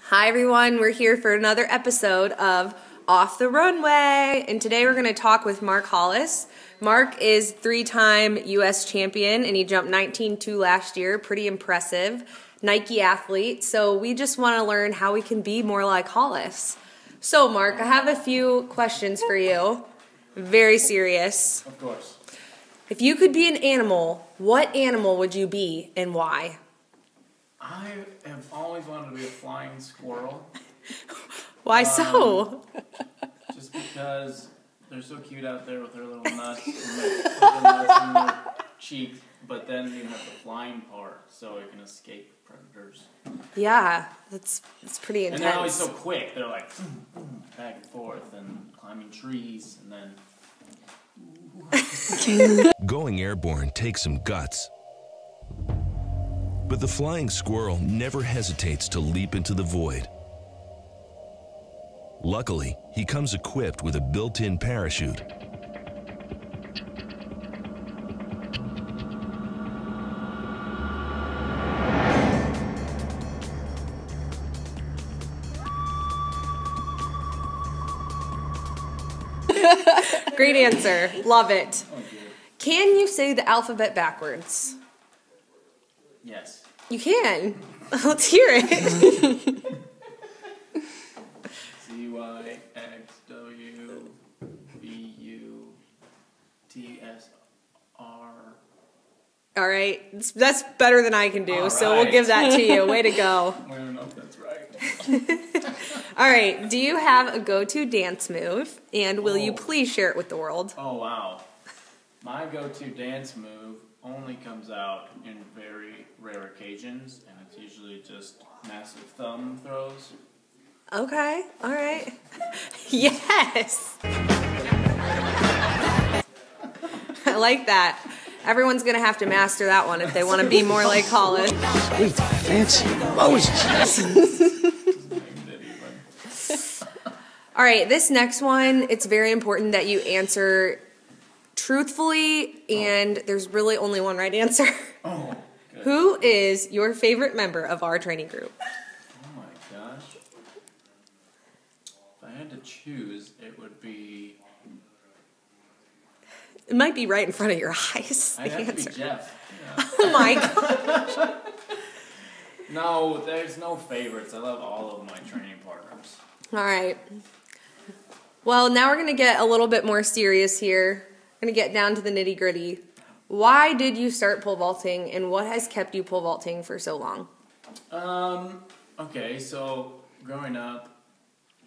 Hi everyone, we're here for another episode of Off the Runway, and today we're going to talk with Mark Hollis. Mark is three-time U.S. champion, and he jumped 19.2 last year. Pretty impressive. Nike athlete, so we just want to learn how we can be more like Hollis. So Mark, I have a few questions for you. Very serious. Of course. If you could be an animal, what animal would you be and why? I have always wanted to be a flying squirrel. Why so? Just because they're so cute out there with their little nuts and put their nuts in their cheeks, but then you have the flying part so it can escape predators. Yeah, that's pretty intense. And they're always so quick. They're like back and forth and climbing trees and then... Going airborne takes some guts. But the flying squirrel never hesitates to leap into the void. Luckily, he comes equipped with a built-in parachute. Great answer. Love it. Can you say the alphabet backwards? Yes. You can. Let's hear it. CYXWVUTSR. All right. That's better than I can do, All so right. we'll give that to you. Way to go. I don't know if that's right. All right. Do you have a go-to dance move, and will you please share it with the world? Oh, wow. My go-to dance move only comes out in very rare occasions, and it's usually just massive thumb throws. Okay. All right. Yes. I like that. Everyone's going to have to master that one if they want to be more like Hollis. Sweet, fancy Moses. All right, this next one, it's very important that you answer truthfully, and there's really only one right answer. Oh, good. Who is your favorite member of our training group? Oh my gosh. If I had to choose, it would be... It might be right in front of your eyes. I'd The have answer. to be Jeff. Yeah. Oh my gosh. No, there's no favorites. I love all of my training partners. All right. Well, now we're going to get a little bit more serious here. We're going to get down to the nitty-gritty. Why did you start pole vaulting, and what has kept you pole vaulting for so long? Okay, so growing up,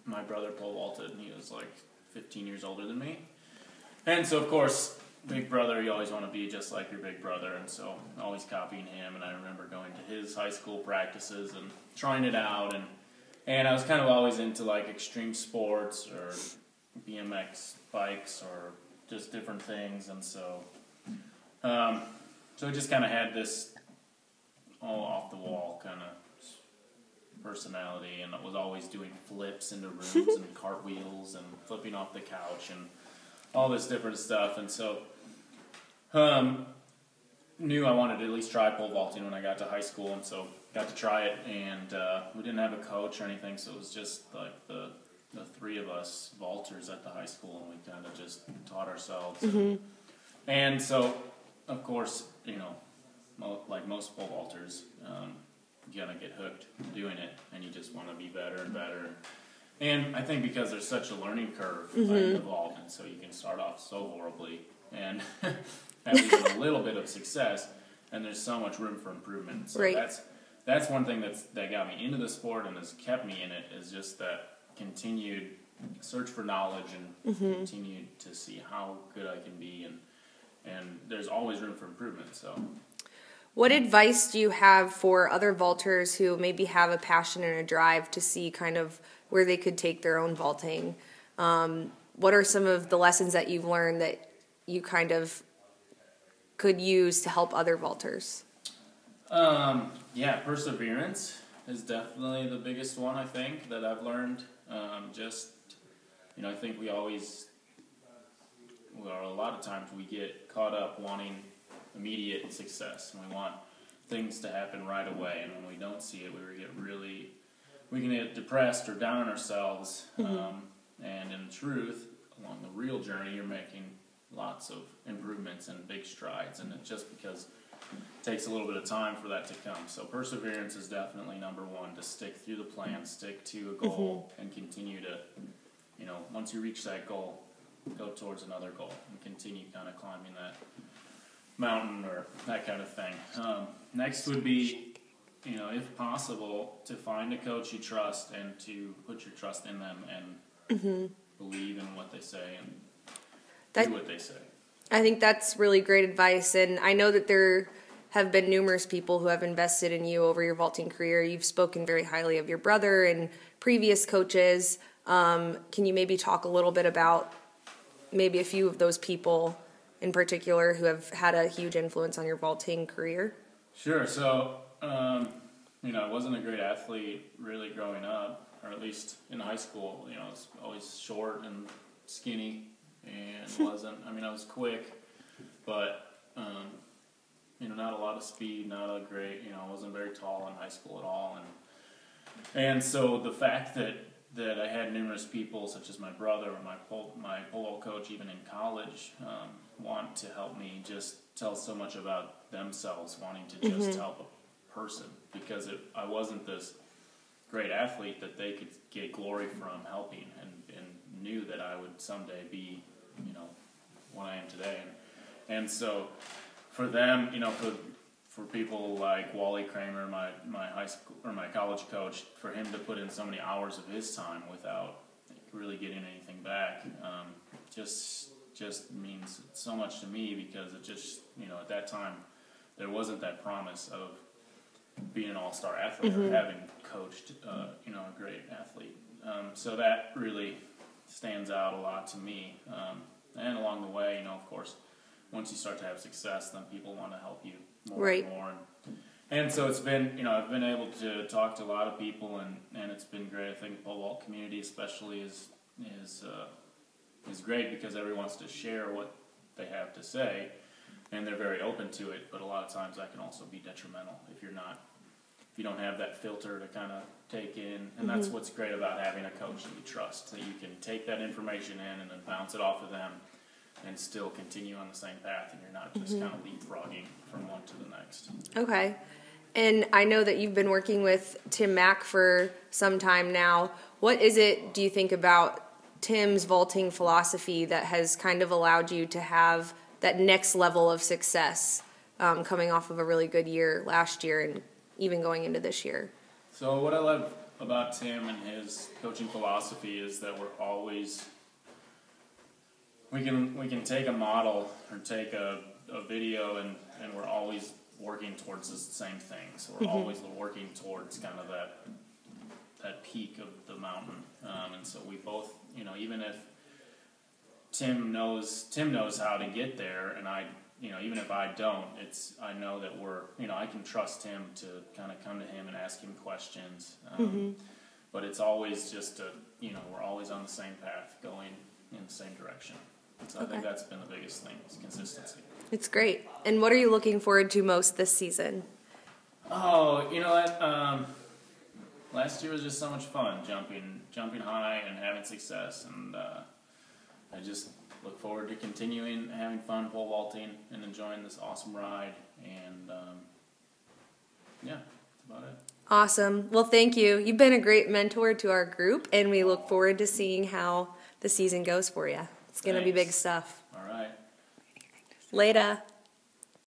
my brother pole vaulted, and he was like 15 years older than me. And so, of course, big brother, you always want to be just like your big brother, and so always copying him. And I remember going to his high school practices and trying it out, and I was kind of always into like extreme sports or BMX bikes or just different things, and so I just kind of had this all off the wall kind of personality, and I was always doing flips into rooms and cartwheels and flipping off the couch and all this different stuff, and so knew I wanted to at least try pole vaulting when I got to high school, and so got to try it, and we didn't have a coach or anything, so it was just like the three of us vaulters at the high school, and we kind of just taught ourselves. And so, of course, you know, like most pole vaulters, you're going to get hooked doing it, and you just want to be better and better. And I think because there's such a learning curve involved, and so you can start off so horribly and have even a little bit of success, and there's so much room for improvement. So Right. that's one thing that got me into the sport and has kept me in it, is just that continued search for knowledge and continued to see how good I can be, and there's always room for improvement. So, What advice do you have for other vaulters who maybe have a passion and a drive to see kind of where they could take their own vaulting? What are some of the lessons that you've learned that you kind of could use to help other vaulters? Yeah, perseverance is definitely the biggest one, I think, that I've learned. I think a lot of times we get caught up wanting immediate success, and we want things to happen right away, and when we don't see it, we get really we can get depressed or down on ourselves. And in truth, along the real journey, you're making lots of improvements and big strides, and it's just because it takes a little bit of time for that to come. So perseverance is definitely number one, to stick through the plan, stick to a goal, and continue to, once you reach that goal, go towards another goal and continue kind of climbing that mountain or that kind of thing. Next would be, if possible, to find a coach you trust and to put your trust in them and believe in what they say and do what they say. I think that's really great advice, and I know that there have been numerous people who have invested in you over your vaulting career. You've spoken very highly of your brother and previous coaches. Can you maybe talk a little bit about maybe a few of those people in particular who have had a huge influence on your vaulting career? Sure. So, I wasn't a great athlete really growing up, or at least in high school. I was always short and skinny and I was quick, but, not a lot of speed, not a great, I wasn't very tall in high school at all. And so the fact that I had numerous people, such as my brother or my pole coach, even in college, want to help me just tell so much about themselves, wanting to just help a person, because I wasn't this great athlete that they could get glory from helping, and knew that I would someday be, what I am today. And so for them, for people like Wally Kramer, my high school or my college coach, for him to put in so many hours of his time without really getting anything back, just means so much to me, because it just, at that time there wasn't that promise of being an all-star athlete or having coached a great athlete. So that really stands out a lot to me. And along the way, of course, once you start to have success, then people want to help you more and more. And so it's been, I've been able to talk to a lot of people, and it's been great. I think the pole vault community especially is great, because everyone wants to share what they have to say, and they're very open to it. But a lot of times that can also be detrimental if you don't have that filter to kind of take in. And that's what's great about having a coach that you trust, that you can take that information in and then bounce it off of them and still continue on the same path, and you're not just kind of leapfrogging from one to the next. Okay. And I know that you've been working with Tim Mack for some time now. What is it, do you think, about Tim's vaulting philosophy that has kind of allowed you to have that next level of success, coming off of a really good year last year and even going into this year? So what I love about Tim and his coaching philosophy is that we're always, we can take a model or take a video and we're always working towards the same thing. So we're always working towards kind of that peak of the mountain. And so we both, even if Tim knows how to get there, and even if I don't, I know that I can trust him to kind of come to him and ask him questions. But it's always just we're always on the same path, going in the same direction. So I think that's been the biggest thing, is consistency. It's great. And what are you looking forward to most this season? Oh, you know what? Last year was just so much fun, jumping high and having success, and I just look forward to continuing having fun pole vaulting and enjoying this awesome ride. And that's about it. Awesome. Well, thank you. You've been a great mentor to our group, and we look forward to seeing how the season goes for you. It's going to be big stuff. All right. Later.